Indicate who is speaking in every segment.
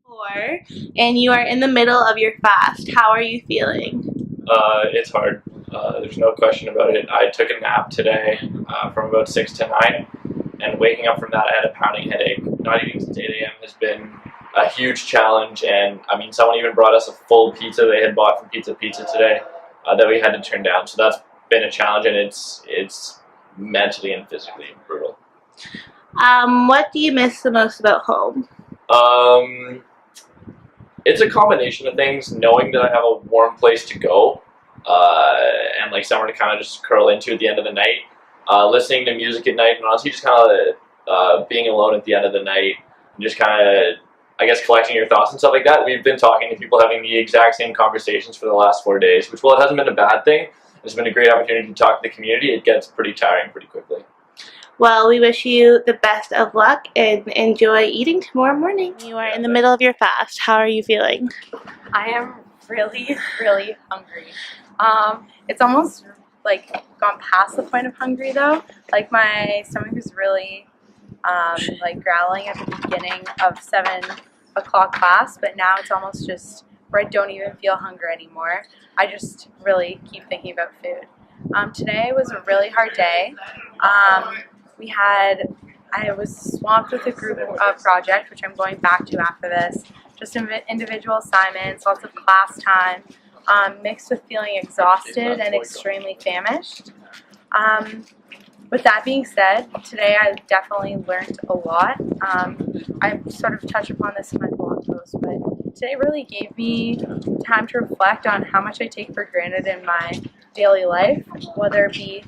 Speaker 1: 4, and you are in the middle of your fast. How are you feeling?
Speaker 2: It's hard. There's no question about it. I took a nap today from about 6 to 9, and waking up from that, I had a pounding headache. Not eating since 8 a.m. has been a huge challenge, and I mean, someone even brought us a full pizza they had bought from Pizza today that we had to turn down. So that's been a challenge, and it's mentally and physically brutal.
Speaker 1: What do you miss the most about home?
Speaker 2: Um, it's a combination of things. Knowing that I have a warm place to go, and like somewhere to kind of just curl into at the end of the night, listening to music at night, and honestly just kind of being alone at the end of the night, and just kind of, I guess, collecting your thoughts and stuff like that. We've been talking to people having the exact same conversations for the last 4 days, which, while it hasn't been a bad thing, it's been a great opportunity to talk to the community. It gets pretty tiring pretty quickly.
Speaker 1: Well, we wish you the best of luck and enjoy eating tomorrow morning. You are in the middle of your fast. How are you feeling?
Speaker 3: I am really, really hungry. It's almost like gone past the point of hungry though. Like my stomach is really like growling at the beginning of 7 o'clock class, but now it's almost just where I don't even feel hunger anymore. I just really keep thinking about food. Today was a really hard day. I was swamped with a group project, which I'm going back to after this. Just individual assignments, lots of class time, mixed with feeling exhausted and extremely famished. With that being said, today I definitely learned a lot. I sort of touched upon this in my blog post, but today really gave me time to reflect on how much I take for granted in my daily life, whether it be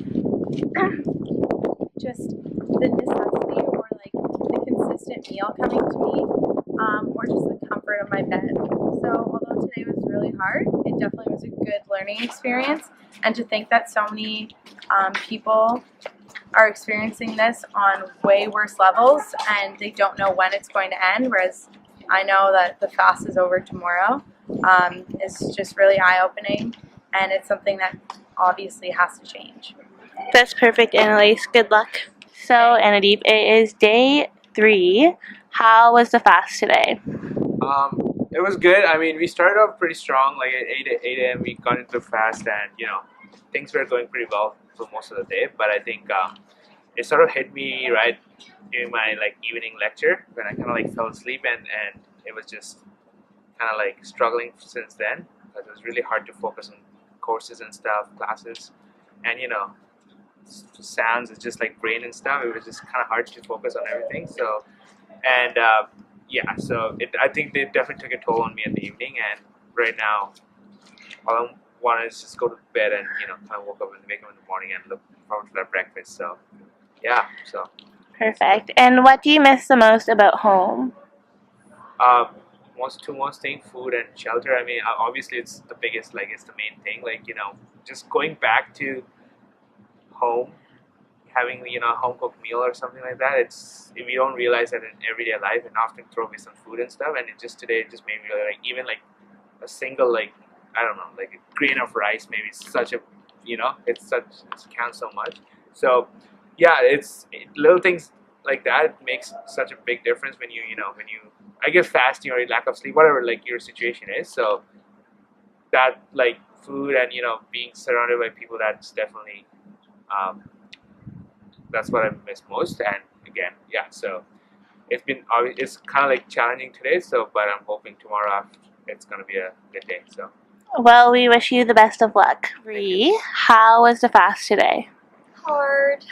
Speaker 3: just the necessity or like the consistent meal coming to me, or just the comfort of my bed. So although today was really hard, it definitely was a good learning experience, and to think that so many people are experiencing this on way worse levels and they don't know when it's going to end, whereas I know that the fast is over tomorrow, is just really eye-opening, and it's something that obviously has to change.
Speaker 1: That's perfect, Annalise. Good luck. So, Anadeep, it is day 3. How was the fast today?
Speaker 4: It was good. I mean, we started off pretty strong. Like at 8 a.m. we got into the fast, and things were going pretty well for most of the day. But I think it sort of hit me right during my evening lecture when I kind of fell asleep, and it was just kind of struggling since then, because it was really hard to focus on courses and stuff, classes, and sounds is just like brain and stuff. It was just kind of hard to focus on everything. So, and so I think they definitely took a toll on me in the evening. And right now, all I want is just go to bed and kind of wake up in the morning and look forward to that breakfast. So, yeah. So.
Speaker 1: Perfect. And what do you miss the most about home?
Speaker 4: Most thing, food and shelter. I mean, obviously it's the biggest. It's the main thing. Just going back to home, having a home cooked meal or something like that. It's, if you don't realize that in everyday life, and often throw away some food and stuff. And today it just made me really even a single I don't know, a grain of rice maybe such a it counts so much. So yeah, it's little things like that makes such a big difference when you I guess fasting or lack of sleep, whatever your situation is. So that food and being surrounded by people, that's definitely that's what I miss most. And again, yeah, so it's kind of challenging today, so but I'm hoping tomorrow it's gonna be a good day. So
Speaker 1: well, we wish you the best of luck. Bree, how was the fast today?
Speaker 5: Hard.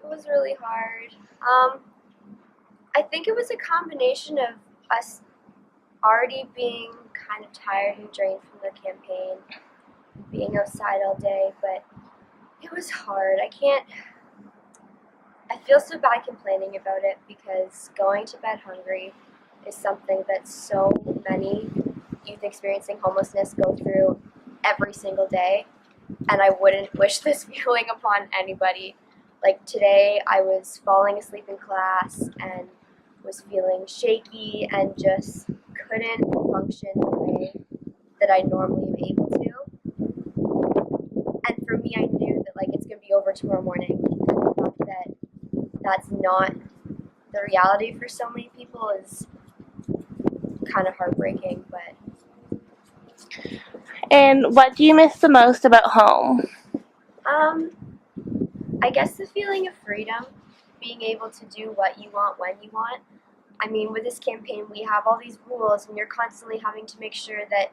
Speaker 5: It was really hard. I think it was a combination of us already being kind of tired and drained from the campaign, being outside all day, but it was hard. I feel so bad complaining about it, because going to bed hungry is something that so many youth experiencing homelessness go through every single day, and I wouldn't wish this feeling upon anybody. Today, I was falling asleep in class and was feeling shaky and just couldn't function the way that I normally am able to. And for me, I knew that it's going to be over tomorrow morning. And the fact that that's not the reality for so many people is kind of heartbreaking, but
Speaker 1: And what do you miss the most about home?
Speaker 5: I guess the feeling of freedom, being able to do what you want when you want. I mean, with this campaign, we have all these rules, and you're constantly having to make sure that,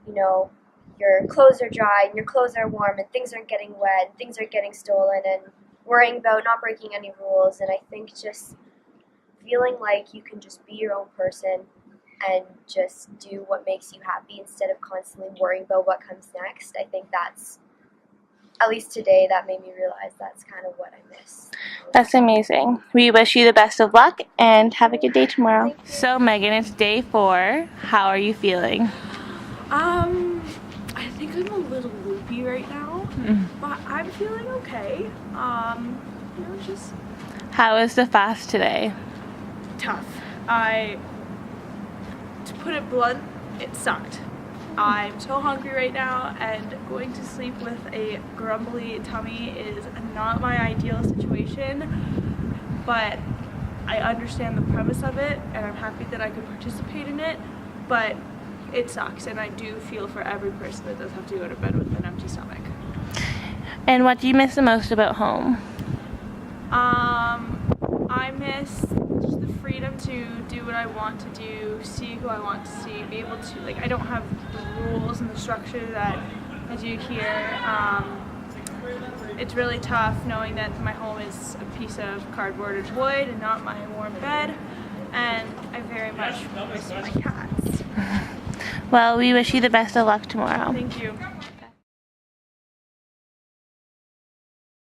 Speaker 5: you know, your clothes are dry and your clothes are warm and things aren't getting wet and things aren't getting stolen, and worrying about not breaking any rules. And I think just feeling like you can just be your own person and just do what makes you happy instead of constantly worrying about what comes next. I think that's, at least today, that made me realize that's kind of what I miss.
Speaker 1: That's amazing. We wish you the best of luck and have a good day tomorrow. So Megan, it's day 4. How are you feeling?
Speaker 3: I think I'm a little loopy right now, but I'm feeling okay. You know, just
Speaker 1: How was the fast today?
Speaker 3: tough. To put it blunt, it sucked. I'm so hungry right now, and going to sleep with a grumbly tummy is not my ideal situation, but I understand the premise of it, and I'm happy that I could participate in it, but it sucks, and I do feel for every person that does have to go to bed with an empty stomach.
Speaker 1: And what do you miss the most about home?
Speaker 3: I miss just the freedom to do what I want to do, see who I want to see, be able to, like, I don't have the rules and the structure that I do here. It's really tough knowing that my home is a piece of cardboard and wood and not my warm bed, and I very much miss my cats.
Speaker 1: Well, we wish you the best of luck tomorrow.
Speaker 3: Thank you.